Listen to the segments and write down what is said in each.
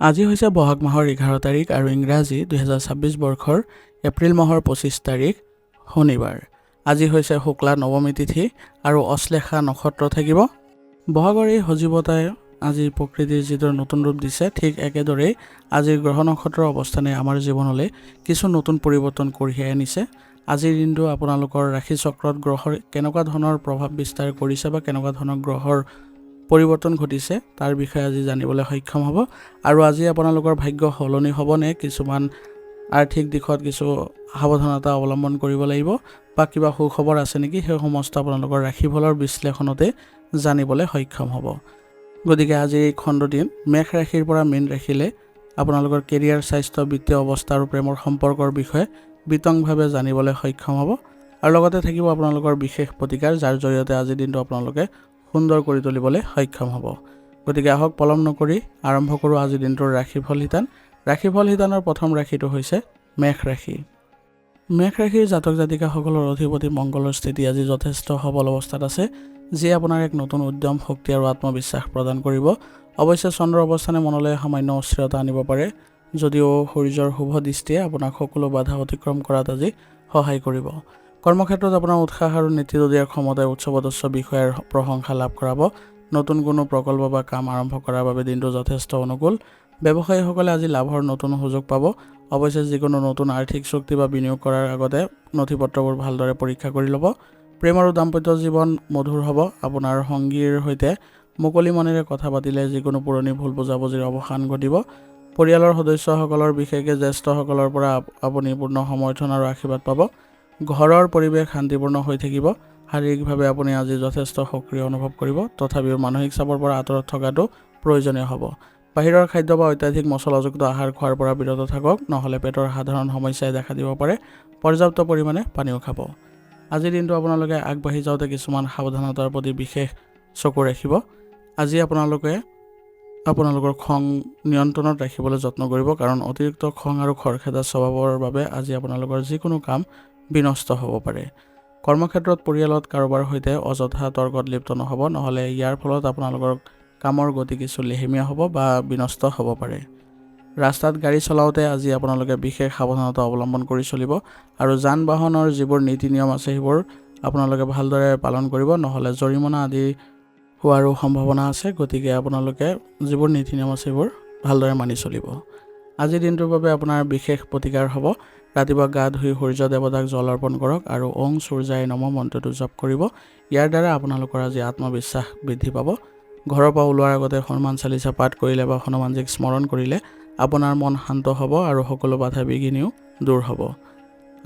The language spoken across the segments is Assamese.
আজি হৈছে বহাগ মাহৰ 11 তাৰিখ আৰু ইংৰাজী 2026 বৰ্ষৰ এপ্ৰিল মাহৰ 25 তাৰিখ শনিবাৰ। আজি হৈছে শুক্লা নৱমী তিথি আৰু অশ্লেষা নক্ষত্ৰ থাকিব। বহাগৰ এই সজীৱতাই আজি প্ৰকৃতিৰ যিটো নতুন ৰূপ দিছে, ঠিক একেদৰেই আজিৰ গ্ৰহ নক্ষত্ৰৰ অৱস্থানে আমাৰ জীৱনলৈ কিছু নতুন পৰিৱৰ্তন কঢ়িয়াই আনিছে। আজিৰ দিনটো আপোনালোকৰ ৰাশি চক্ৰত গ্ৰহৰ কেনেকুৱা ধৰণৰ প্ৰভাৱ বিস্তাৰ কৰিছে বা কেনেকুৱা ধৰণৰ গ্ৰহৰ পৰিৱৰ্তন ঘটিছে তাৰ বিষয়ে আজি জানিবলৈ সক্ষম হ'ব। আৰু আজি আপোনালোকৰ ভাগ্য সলনি হ'ব নে, কিছুমান আৰ্থিক দিশত কিছু সাৱধানতা অৱলম্বন কৰিব লাগিব বা কিবা সুখবৰ আছে নেকি, সেই সমস্ত আপোনালোকৰ ৰাশিফলৰ বিশ্লেষণতে জানিবলৈ সক্ষম হ'ব। গতিকে আজি এই খণ্ডটিত মেষ ৰাশিৰ পৰা মীন ৰাশিলৈ আপোনালোকৰ কেৰিয়াৰ, স্বাস্থ্য, বিত্তীয় অৱস্থা আৰু প্ৰেমৰ সম্পৰ্কৰ বিষয়ে বিতংভাৱে জানিবলৈ সক্ষম হ'ব। আৰু লগতে থাকিব আপোনালোকৰ বিশেষ প্ৰতিকাৰ, যাৰ জৰিয়তে আজিৰ দিনটো আপোনালোকে সুন্দৰ কৰি তুলিবলৈ সক্ষম হ'ব। গতিকে আহক পলম নকৰি আৰম্ভ কৰোঁ আজিৰ দিনটোৰ ৰাশিফল শিতান। ৰাশিফল শিতানৰ প্ৰথম ৰাশিটো হৈছে মেষ ৰাশি। মেষ ৰাশিৰ জাতক জাতিকাসকলৰ অধিপতি মংগলৰ স্থিতি আজি যথেষ্ট সবল অৱস্থাত আছে, যিয়ে আপোনাৰ এক নতুন উদ্যম, শক্তি আৰু আত্মবিশ্বাস প্ৰদান কৰিব। অৱশ্যে চন্দ্ৰৰ অৱস্থানে মনলৈ সামান্য অস্থিৰতা আনিব পাৰে, যদিও সূৰ্যৰ শুভ দৃষ্টিয়ে আপোনাক সকলো বাধা অতিক্ৰম কৰাত আজি সহায় কৰিব। কৰ্মক্ষেত্ৰত আপোনাৰ উৎসাহ আৰু নেতৃত্ব দিয়াৰ ক্ষমতাই উচ্চ পদস্থ বিষয়াৰ প্ৰশংসা লাভ কৰাব। নতুন কোনো প্ৰকল্প বা কাম আৰম্ভ কৰাৰ বাবে দিনটো যথেষ্ট অনুকূল। ব্যৱসায়ীসকলে আজি লাভৰ নতুন সুযোগ পাব। অৱশ্যে যিকোনো নতুন আৰ্থিক চুক্তি বা বিনিয়োগ কৰাৰ আগতে নথিপত্ৰবোৰ ভালদৰে পৰীক্ষা কৰি ল'ব। প্ৰেম আৰু দাম্পত্য জীৱন মধুৰ হ'ব। আপোনাৰ সংগীৰ সৈতে মুকলি মনেৰে কথা পাতিলে যিকোনো পুৰণি ভুল বুজাবুজিৰ অৱসান ঘটিব। পৰিয়ালৰ সদস্যসকলৰ, বিশেষকৈ জ্যেষ্ঠসকলৰ পৰা আপুনি পূৰ্ণ সমৰ্থন আৰু আশীৰ্বাদ পাব। ঘৰৰ পৰিৱেশ শান্তিপূৰ্ণ হৈ থাকিব। শাৰীৰিকভাৱে আপুনি আজি যথেষ্ট সক্ৰিয় অনুভৱ কৰিব, তথাপিও মানসিক চাপৰ পৰা আঁতৰত থকাটো প্ৰয়োজনীয় হ'ব। বাহিৰৰ খাদ্য বা অত্যাধিক মছলাযুক্ত আহাৰ খোৱাৰ পৰা বিৰত থাকক, নহ'লে পেটৰ সাধাৰণ সমস্যাই দেখা দিব পাৰে। পৰ্যাপ্ত পৰিমাণে পানীও খাব। আজিৰ দিনটো আপোনালোকে আগবাঢ়ি যাওঁতে কিছুমান সাৱধানতাৰ প্ৰতি বিশেষ চকু ৰাখিব। আজি আপোনালোকৰ খং নিয়ন্ত্ৰণত ৰাখিবলৈ যত্ন কৰিব, কাৰণ অতিৰিক্ত খং আৰু খৰখেদা স্বভাৱৰ বাবে আজি আপোনালোকৰ যিকোনো কাম বিনষ্ট হ'ব পাৰে। কৰ্মক্ষেত্ৰত পৰিয়ালত কাৰোবাৰ সৈতে অযথা তৰ্কত লিপ্ত নহ'ব, নহ'লে ইয়াৰ ফলত আপোনালোকৰ কামৰ গতি কিছু লেহেমীয়া হ'ব বা বিনষ্ট হ'ব পাৰে। ৰাস্তাত গাড়ী চলাওঁতে আজি আপোনালোকে বিশেষ সাৱধানতা অৱলম্বন কৰি চলিব আৰু যান বাহনৰ যিবোৰ নীতি নিয়ম আছে সেইবোৰ আপোনালোকে ভালদৰে পালন কৰিব, নহ'লে জৰিমনা আদি হোৱাৰো সম্ভাৱনা আছে। গতিকে আপোনালোকে যিবোৰ নীতি নিয়ম আছে সেইবোৰ ভালদৰে মানি চলিব। আজিৰ দিনটোৰ বাবে আপোনাৰ বিশেষ প্ৰতিকাৰ হ'ব। ৰাতিপুৱা গা ধুই সূৰ্য দেৱতাক জল অৰ্পণ কৰক আৰু ওং সূৰ্যায় নমঃ মন্ত্ৰটো জপ কৰিব। ইয়াৰ দ্বাৰা আপোনালোকৰ আজি আত্মবিশ্বাস বৃদ্ধি পাব। ঘৰৰ পৰা ওলোৱাৰ আগতে হনুমান চালিচা পাঠ কৰিলে বা হনুমানজীক স্মৰণ কৰিলে আপোনাৰ মন শান্ত হ'ব আৰু সকলো বাধা বিঘিনিও দূৰ হ'ব।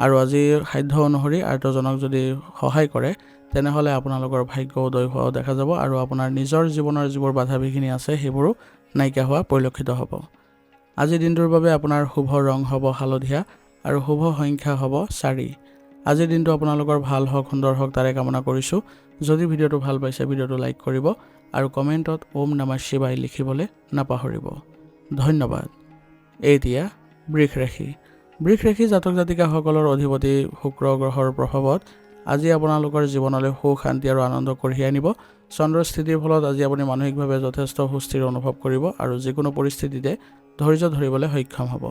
আৰু আজি সাধ্য অনুসৰি আৰ্তজনক যদি সহায় কৰে, তেনেহ'লে আপোনালোকৰ ভাগ্য উদয় হোৱাও দেখা যাব আৰু আপোনাৰ নিজৰ জীৱনৰ যিবোৰ বাধা বিঘিনি আছে সেইবোৰো নাইকিয়া হোৱা পৰিলক্ষিত হ'ব। আজিৰ দিনটোৰ বাবে আপোনাৰ শুভ ৰং হ'ব হালধীয়া আৰু শুভ সংখ্যা হ'ব 4। আজিৰ দিনটো আপোনালোকৰ ভাল হওক, সুন্দৰ হওক তাৰে কামনা কৰিছোঁ। যদি ভিডিঅ'টো ভাল পাইছে ভিডিঅ'টো লাইক কৰিব আৰু কমেণ্টত ওম নমঃ শিৱায় লিখিবলৈ নাপাহৰিব। ধন্যবাদ। এতিয়া বৃষ ৰাশি। বৃষ ৰাশি জাতক জাতিকাসকলৰ অধিপতি শুক্ৰ গ্ৰহৰ প্ৰভাৱত আজি আপোনালোকৰ জীৱনলৈ সুখ, শান্তি আৰু আনন্দ কঢ়িয়াই আনিব। চন্দ্ৰৰ স্থিতিৰ ফলত আজি আপুনি মানসিকভাৱে যথেষ্ট সুস্থিৰ অনুভৱ কৰিব আৰু যিকোনো পৰিস্থিতিতে ধৈৰ্য ধৰিবলৈ সক্ষম হ'ব।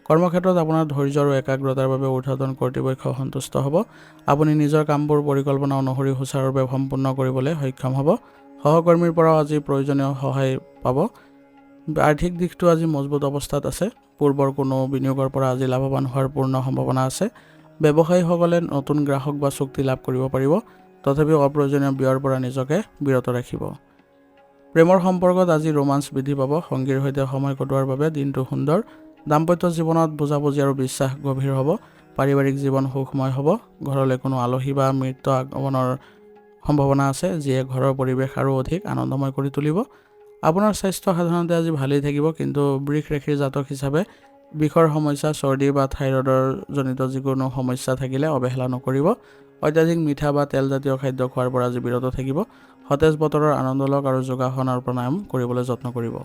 কৰ্মক্ষেত্ৰত আপোনাৰ ধৈৰ্য আৰু একাগ্ৰতাৰ বাবে ঊৰ্ধ্বতন কৰ্তৃপক্ষ সন্তুষ্ট হ'ব। আপুনি নিজৰ কামবোৰ পৰিকল্পনা অনুসৰি সুচাৰুৰূপে সম্পূৰ্ণ কৰিবলৈ সক্ষম হ'ব। সহকৰ্মীৰ পৰাও আজি প্ৰয়োজনীয় সহায় পাব। আৰ্থিক দিশটো আজি মজবুত অৱস্থাত আছে। পূৰ্বৰ কোনো বিনিয়োগৰ পৰা আজি লাভৱান হোৱাৰ পূৰ্ণ সম্ভাৱনা আছে। ব্যৱসায়ীসকলে নতুন গ্ৰাহক বা চুক্তি লাভ কৰিব পাৰিব, তথাপিও অপ্ৰয়োজনীয় ব্যয়ৰ পৰা নিজকে বিৰত ৰাখিব। প্ৰেমৰ সম্পৰ্কত আজি ৰোমাঞ্চ বৃদ্ধি পাব। সংগীৰ সৈতে সময় কটোৱাৰ বাবে দিনটো সুন্দৰ। দাম্পত্য জীৱনত বুজাবুজি আৰু বিশ্বাস গভীৰ হ'ব। পাৰিবাৰিক জীৱন সুখময় হ'ব। ঘৰলৈ কোনো আলহী বা মৃত আগমনৰ সম্ভাৱনা আছে, যিয়ে ঘৰৰ পৰিৱেশ আৰু অধিক আনন্দময় কৰি তুলিব। আপোনাৰ স্বাস্থ্য সাধাৰণতে আজি ভালেই থাকিব, কিন্তু বৃষ ৰাশিৰ জাতক হিচাপে বিষৰ সমস্যা, চৰ্দি বা থাইৰয়ডৰ জনিত যিকোনো সমস্যা থাকিলে অৱহেলা নকৰিব। অত্যাধিক মিঠা বা তেলজাতীয় খাদ্য খোৱাৰ পৰা আজি বিৰত থাকিব। সতেজ বতৰৰ আনন্দ লওক আৰু যোগাসন আৰু প্ৰাণায়াম কৰিবলৈ যত্ন কৰিব।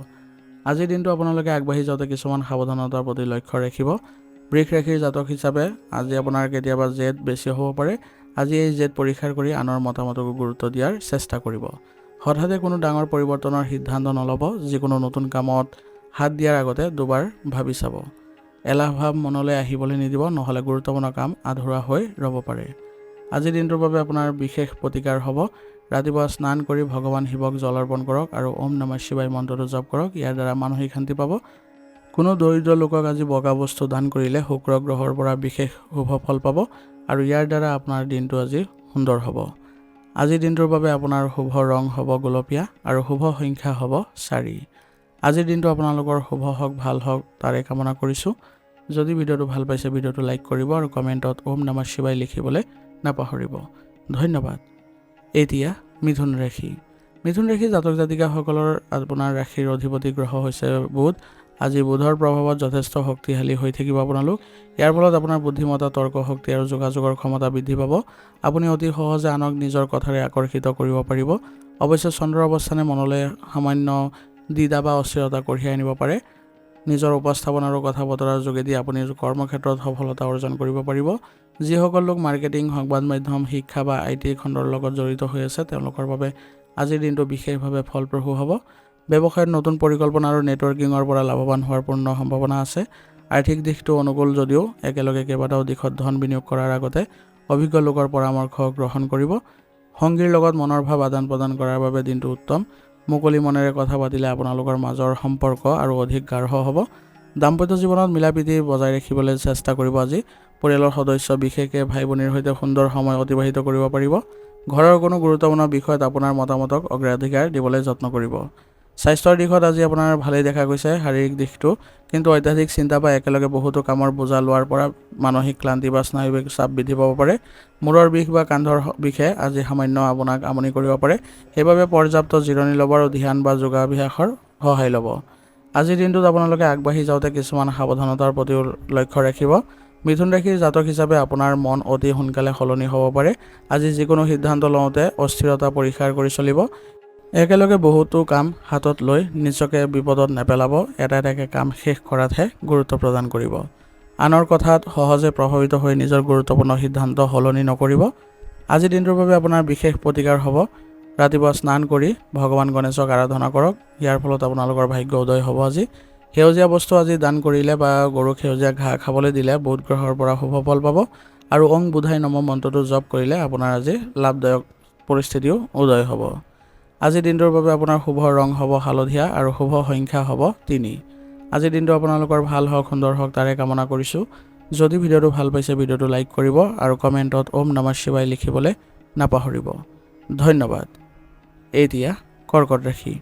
আজিৰ দিনটো আপোনালোকে আগবাঢ়ি যাওঁতে কিছুমান সাৱধানতাৰ প্ৰতি লক্ষ্য ৰাখিব। বৃষ ৰাশিৰ জাতক হিচাপে আজি আপোনাৰ কেতিয়াবা জেদ বেছি হ'ব পাৰে। আজি এই জেদ পৰীক্ষা কৰি আনৰ মতামতকো গুৰুত্ব দিয়াৰ চেষ্টা কৰিব। হঠাতে কোনো ডাঙৰ পৰিৱৰ্তনৰ সিদ্ধান্ত নল'ব। যিকোনো নতুন কামত হাত দিয়াৰ আগতে দুবাৰ ভাবি চাব। এলাহ ভাৱ মনলৈ আহিবলৈ নিদিব, নহ'লে গুৰুত্বপূৰ্ণ কাম আধৰুৱা হৈ ৰ'ব পাৰে। আজিৰ দিনটোৰ বাবে আপোনাৰ বিশেষ প্ৰতিকাৰ হ'ব। ৰাতিপুৱা স্নান কৰি ভগৱান শিৱক জল অৰ্পণ কৰক আৰু ওম নমঃ শিৱায় মন্ত্ৰটো জপ কৰক। ইয়াৰ দ্বাৰা মানসিক শান্তি পাব। কোনো দৰিদ্ৰ লোকক আজি বগা বস্তু দান কৰিলে শুক্ৰ গ্ৰহৰ পৰা বিশেষ শুভ ফল পাব আৰু ইয়াৰ দ্বাৰা আপোনাৰ দিনটো আজি সুন্দৰ হ'ব। আজিৰ দিনটোৰ বাবে আপোনাৰ শুভ ৰং হ'ব গোলপীয়া আৰু শুভ সংখ্যা হ'ব 4। আজিৰ দিনটো আপোনালোকৰ শুভ হওক, ভাল হওক তাৰে কামনা কৰিছোঁ। যদি ভিডিঅ'টো ভাল পাইছে ভিডিঅ'টো লাইক কৰিব আৰু কমেণ্টত ওম নমঃ শিৱায় লিখিবলৈ নাপাহৰিব। ধন্যবাদ। এতিয়া মিথুন ৰাশি। মিথুন ৰাশি জাতক জাতিকাসকলৰ আপোনাৰ ৰাশিৰ অধিপতি গ্ৰহ হৈছে বুধ। আজি বুধৰ প্ৰভাৱত যথেষ্ট শক্তিশালী হৈ থাকিব আপোনালোক। ইয়াৰ ফলত আপোনাৰ বুদ্ধিমত্তা, তৰ্ক শক্তি আৰু যোগাযোগৰ ক্ষমতা বৃদ্ধি পাব। আপুনি অতি সহজে আনক নিজৰ কথাৰে আকৰ্ষিত কৰিব পাৰিব। অৱশ্যে চন্দ্ৰৰ অৱস্থানে মনলৈ সামান্য দ্বিধা বা অস্থিৰতা কঢ়িয়াই আনিব পাৰে। নিজৰ উপস্থাপন আৰু কথা বতৰাৰ যোগেদি আপুনি কৰ্মক্ষেত্ৰত সফলতা অৰ্জন কৰিব পাৰিব। যিসকল লোক মাৰ্কেটিং, সংবাদ মাধ্যম, শিক্ষা বা IT খণ্ডৰ লগত জড়িত হৈ আছে তেওঁলোকৰ বাবে আজিৰ দিনটো বিশেষভাৱে ফলপ্ৰসূ হ'ব। ব্যৱসায়ত নতুন পৰিকল্পনা আৰু নেটৱৰ্কিঙৰ পৰা লাভৱান হোৱাৰ পূৰ্ণ সম্ভাৱনা আছে। আৰ্থিক দিশটো অনুকূল যদিও একেলগে কেইবাটাও দিশত ধন বিনিয়োগ কৰাৰ আগতে অভিজ্ঞ লোকৰ পৰামৰ্শ গ্ৰহণ কৰিব। সংগীৰ লগত মনৰ ভাৱ আদান প্ৰদান কৰাৰ বাবে দিনটো উত্তম। মুকলি মনেৰে কথা পাতিলে আপোনালোকৰ মাজৰ সম্পৰ্ক আৰু অধিক গাঢ় হ'ব। দাম্পত্য জীৱনত মিলাপ্ৰীতি বজাই ৰাখিবলৈ চেষ্টা কৰিব। আজি পৰিয়ালৰ সদস্য বিশেষকৈ ভাই ভনীৰ সৈতে সুন্দৰ সময় অতিবাহিত কৰিব পাৰিব। ঘৰৰ কোনো গুৰুত্বপূৰ্ণ বিষয়ত আপোনাৰ মতামতক অগ্ৰাধিকাৰ দিবলৈ যত্ন কৰিব। স্বাস্থ্যৰ দিশত আজি আপোনাৰ ভালেই দেখা গৈছে শাৰীৰিক দিশটো, কিন্তু অত্যাধিক চিন্তা বা একেলগে বহুতো কামৰ বোজা লোৱাৰ পৰা মানসিক ক্লান্তি বা স্নায়ুবিক চাপ বৃদ্ধি পাব পাৰে। মূৰৰ বিষ বা কান্ধৰ বিষে আজি সামান্য আপোনাক আমনি কৰিব পাৰে। সেইবাবে পৰ্যাপ্ত জিৰণি ল'ব আৰু ধ্যান বা যোগাভ্যাসৰ সহায় ল'ব। আজিৰ দিনটোত আপোনালোকে আগবাঢ়ি যাওঁতে কিছুমান সাৱধানতাৰ প্ৰতিও লক্ষ্য ৰাখিব। মিথুন ৰাশিৰ জাতক হিচাপে আপোনাৰ মন অতি সোনকালে সলনি হ'ব পাৰে। আজি যিকোনো সিদ্ধান্ত লওঁতে অস্থিৰতা পৰিহাৰ কৰি চলিব। একেলগে বহুতো কাম হাতত লৈ নিজকে বিপদত নেপেলাব। এটা এটাকৈ কাম শেষ কৰাতহে গুৰুত্ব প্ৰদান কৰিব। আনৰ কথাত সহজে প্ৰভাৱিত হৈ নিজৰ গুৰুত্বপূৰ্ণ সিদ্ধান্ত সলনি নকৰিব। আজিৰ দিনটোৰ বাবে আপোনাৰ বিশেষ প্ৰতিকাৰ হ'ব। ৰাতিপুৱা স্নান কৰি ভগৱান গণেশক আৰাধনা কৰক। ইয়াৰ ফলত আপোনালোকৰ ভাগ্য উদয় হ'ব। আজি সেউজীয়া বস্তু আজি দান কৰিলে বা গৰুক সেউজীয়া ঘাঁহ খাবলৈ দিলে বুধ গ্ৰহৰ পৰা শুভ ফল পাব আৰু ওং বুধাই নমঃ মন্ত্ৰটো জপ কৰিলে আপোনাৰ আজি লাভদায়ক পৰিস্থিতিও উদয় হ'ব। আজিৰ দিনটোৰ বাবে আপোনাৰ শুভ ৰং হ'ব হালধীয়া আৰু শুভ সংখ্যা হ'ব 3। আজিৰ দিনটো আপোনালোকৰ ভাল হওক, সুন্দৰ হওক তাৰে কামনা কৰিছোঁ। যদি ভিডিঅ'টো ভাল পাইছে ভিডিঅ'টো লাইক কৰিব আৰু কমেণ্টত ওম নমঃ শিৱায় লিখিবলৈ নাপাহৰিব। ধন্যবাদ। এতিয়া কৰ্কট ৰাশি।